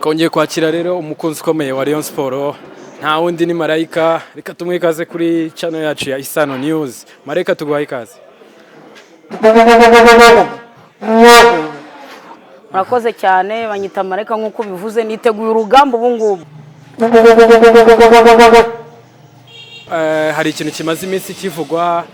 twongeye kwakira rero umukunzi ukomeye wa Rayon Sport nta wundi ni Marayika. Reka tumwe ikaze kuri channel yacu ya Isano News. Marayika tuguhaye ikaze. Murakoze cyane, banyita Marayika nkuko bivuze, niteguye urugamba ubu ngubu. Hari ikintu kimaze iminsi kivugwa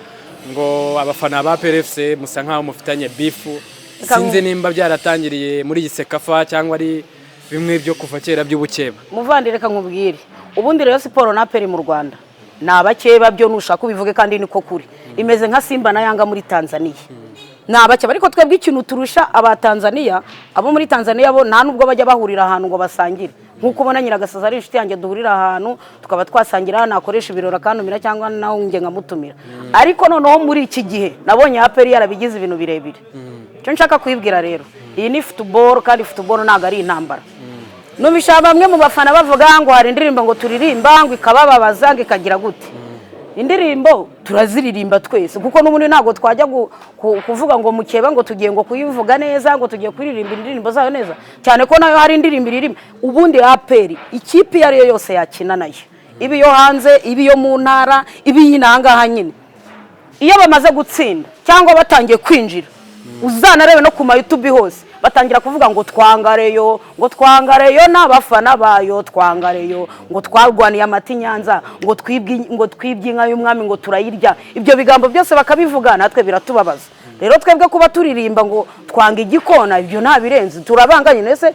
ngo abafana ba PRFC musa nkaho mufitanye bifu. Sinze nimba byaratangiriye muri Sekafa cyangwa ari bimwe byo kuva kera by'ubukeba. Muvandire reka nkubwire, ubundi Rayon Sport na APR mu Rwanda nabakeba byo nushaka ubivuge kandi niko kuri. Imeze nka Simba na Yanga muri Tanzania. Nabakeba ariko twebwe ikintu turusha aba Tanzania, abo muri Tanzania bo nta nubwo bajya bahurira ahantu ngo basangire. Nkuko ubona Nyiragasaza ari inshuti yanjye duhurira ahantu tukaba twasangira nakoresha ibirora kantumira cyangwa naho nge ngamutumira. Ariko noneho muri iki gihe nabonye APR yarabigize ibintu birebire. Cyo nshaka kwibwira rero, iyi ni football kandi football ntago ari intambara. Nubisha bamwe mu bafana bavuga ngo hari indirimbo ngo turirimba ngo ikabababaza ngo ikagira gute. Indirimbo turaziririmba twese kuko n'ubundi ntago twajya kuvuga ngo mukeba ngo tugiye ngo kuyivuga neza ngo tugiye kuririmba indirimbo zayo neza cyane ko nayo hari indirimbo irimo. Ubundi APR ikipe yari yose yakina nayo, ibi yo hanze, ibi yo mu ntara, ibi yinanga hanyine, iyo bamaze gutsinda cyangwa batangiye kwinjira uzanarebe no kuma YouTube hose batangira kuvuga ngo twangareyo n'abafana bayo, twangareyo ngo twarwaniye amati Nyanza, ngo twibye inka y'umwami ngo turayirya. Ibyo bigambo byose bakabivuga natwe biratubabaza. Rero twebwe kuba turirimba ngo twanga igikona ibyo nta birenze, turabanganye nese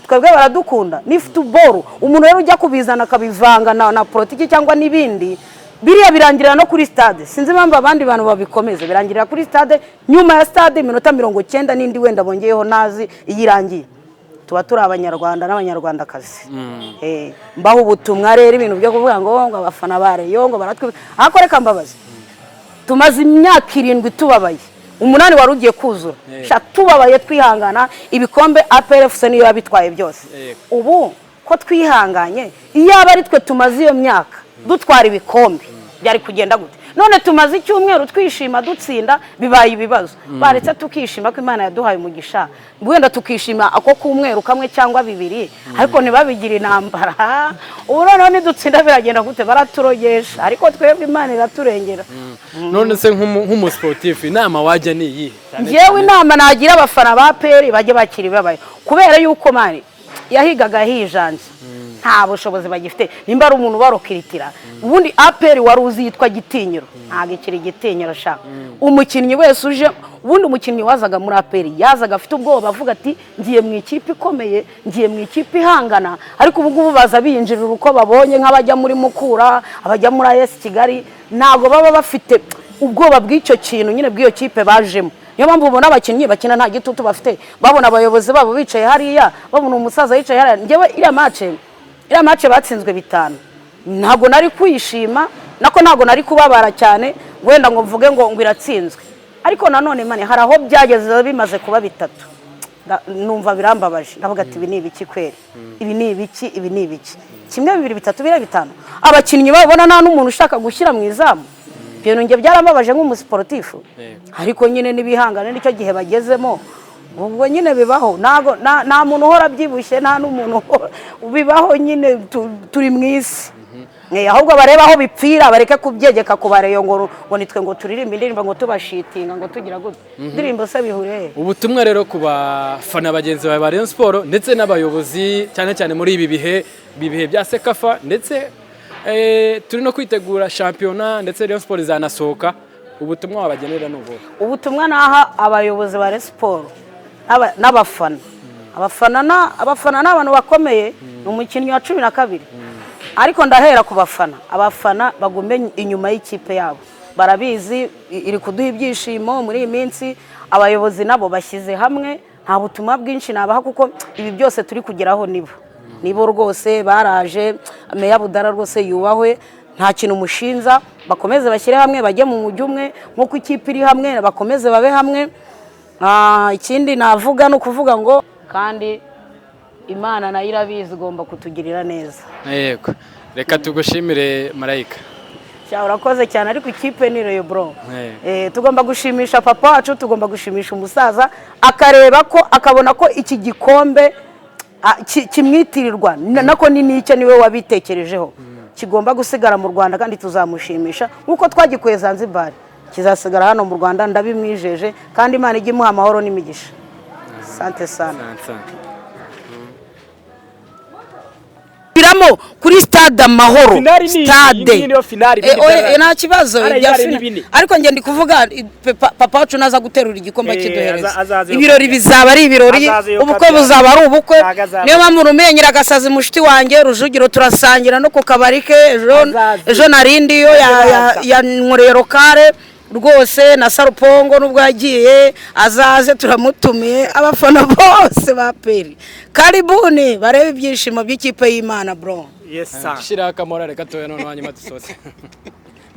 twebwe baradukunda. Ni football, umuntu rero ujya kubizana akabivanga na politiki cyangwa nibindi biriya birangirira no kuri stade. Sinzi impamvu abandi bantu babikomeza, birangirira kuri stade, nyuma ya stade minota 90 n'indi wenda bongeyeho nazi iyirangiye. Tuba turi abanyarwanda n'abanyarwandakazi. Mbaho ubutumwa rero ibintu byo kuvuga ngo abafana bareyo ngo baratwe ariko reka mbabazi. Tumaze imyaka 7 tubabaye, umunani wari ugiye kuzura. Sha tubabaye twihangana, ibikombe APRFC niyo yabitwaye byose. Ubu ko twihanganye, iyo abari twe tumaze iyo myaka dutwara ibikombe byari kugenda gute? None tumaze icyumweru twishima dutsinda bibaye ibibazo. Baretse tukishima ko Imana yaduhaye umugisha, wenda tukishima ako kumweru kamwe cyangwa bibiri, ariko ntibabigira intambara. Ubu none dutsinda biragenda gute? Baraturogesha, ariko twebwe Imana iraturengera. None se nk'umu sportif inama wajya ni iyi? Ngewe inama nagira abafana ba APR bajye bakiri babaye, kubera yuko mani yahigaga hijanje nta bushobozi bagifite. Nimba ari umuntu barokiritira, ubundi APR wari uzi yitwa Gitinyiro, ntago ikiri Gitinyiro shaka. Umukinnyi wese uje, ubundi umukinnyi wazaga muri APR yazaga afite ubwoba avuga ati ngiye mu ikipe ikomeye, ngiye mu ikipe ihangana. Ariko ubu ngubu baza binjirira uko babonye, nk'abajya muri Mukura, abajya muri AS Kigali, ntago baba bafite ubwoba bw'icyo kintu nyine bw'iyo kipe bajemo. Niyo mpamvu ubona abakinnyi bakina nta gitutu bafite, babona abayobozi babo bicaye hariya, babona umusaza yicaye hariya. Ngewe iriya match batsinzwe 5, ntago nari kwishima, nako ntago nari kubabara cyane wenda ngo mvuge ngo iratsinzwe. Ariko nanone mane hari aho byageze bimaze kuba 3, numva birambabaje. Ndavuga ati ibi ni ibiki kweri, ibi ni ibiki, kimwe 2 3 5. Abakinnyi babona nta n'umuntu ushaka gushyira mu izamu. Ibintu nge byarambabaje nk'umusiporutifu. Ariko nyine nibihangane nicyo gihe bagezemo. Ubwo nyine bibaho, nta muntu uhora byibushye, nta n'umuntu bibaho nyine turi mwisi. Ahubwo bareba aho bipfira bareke kubyegeka kubareyo ngo nitwe ngo turirimba indirimbo ngo tubashitinga ngo tugira gute. Indirimbo se bihure. Ubutumwa rero ku bafana bagenzi ba Rayon Sport ndetse n'abayobozi cyane muri ibi bihe bya Sekafa, ndetse turi no kwitegura shampiyona ndetse Rayon Sport izanasohoka. Ubutumwa wabagenera n'ubu? Ubutumwa naha abayobozi ba Rayon Sport n'abafana. Abafana n'abantu bakomeye, umukinnyi wa 12. Ariko ndahera ku bafana. Abafana bagume inyuma y'ikipe yabo, barabizi iri kuduha ibyishimo muri iyi minsi. Abayobozi nabo bashyize hamwe, nta butumwa bwinshi nabaha kuko ibi byose turi kugeraho nibo rwose baraje. Meya Budara rwose yubahwe, nta kintu umushinza. Bakomeze bashyire hamwe, bajye mu mujyi umwe nk'uko ikipe iri hamwe, bakomeze babe hamwe. Ikindi navuga no kuvuga ngo kandi Imana nayo irabizi igomba kutugirira neza. Yego, reka tugushimire Marayika. Urakoze cyane, ariko ikipe ni Rayon bro. Tugomba gushimisha papa wacu, tugomba gushimisha umusaza akareba ko akabona ko iki gikombe kimwitirirwa nako ni nicyo niwe wabitekerejeho kigomba gusigara mu Rwanda kandi tuzamushimisha nkuko twagikuye Zanzibar kizasigara hano mu Rwanda ndabimwijeje kandi Imana ijye imuha amahoro n'imigisha. Asante sana. Biramo kuri stade Amahoro stade nta kibazo ariko nge ndi kuvuga papa wacu naza guterura igikombe kiduhereza ibirori bizaba ari ibirori ubukwe buzaba ari ubukwe niyo mpamvu rumenyera agasazi mushiti wanjye Rujugiro turasangira no ku kabari ke ejo narindiyo ya nkorero kare rwose na Sarupongo nubwo yagiye azaze turamutumiye abafana bose ba Peri karibuni barebe ibyishimo by'ikipe y'Imana bro. Yes sir. Shira kamorare gatoya none wanyuma dusose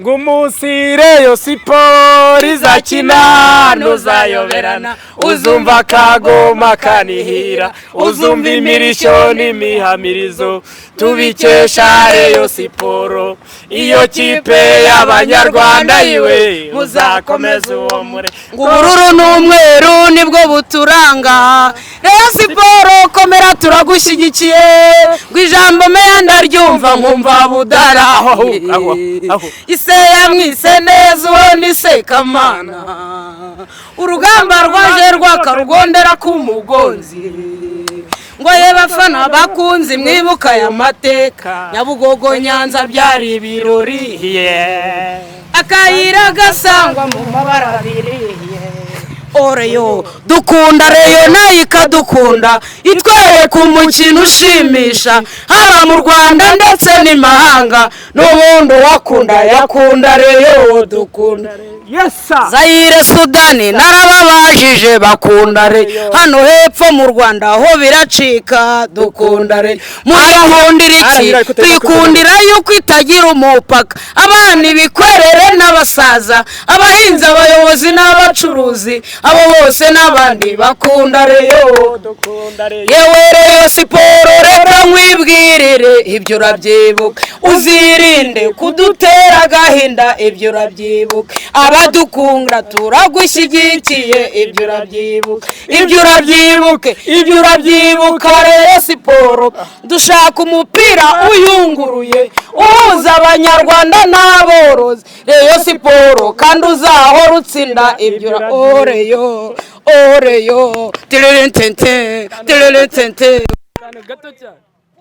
Ngumusireyo siporo izakina nuzayoberana uzumva kagoma kanihira uzumva imirisho n'imihamirizo tubikesha Reyo Siporo iyo kipe y'Abanyarwanda yiwe muzakomeza uwo mure ubururu n'umweru nibwo buturanga Reyo Siporo komera turagushyigikiye gwijambo meya ndaryumva nkumva budara ise yamwise neza uwo ni Sekamana urugamba rwaje rwakarugondera ku mugonzi ngo ye bafana bakunzi mwibuka ya mateka Nyabugogo Nyanza byari ibirori akayira gasangwa mu mabara abiri Oreyo dukunda Reyo nayo ikadukunda itwereka umukino ushimisha haba mu Rwanda ndetse n'imahanga n'ubundi wakunda yakunda Reyo dukunda Zaire Sudani narababajije bakunda Reyo hano hepfo mu Rwanda aho biracika dukunda Reyo muyahundira iki twikundira yuko itagira umupaka abana ibikwerere n'abasaza abahinzi abayobozi n'abacuruzi abo bose n'abandi bakunda Reyo yewe Reyo Siporo reka nkwibwirire ibyo urabyibuka uzirinde kudutera agahinda ibyo urabyibuka abadukunda turagushyigikiye ibyo urabyibuka Reyo Siporo dushaka umupira uyunguruye uhuza Abanyarwanda n'aborozi Reyo Siporo kandi uzahora utsinda ibyo Oreyo tirerentente gato cyane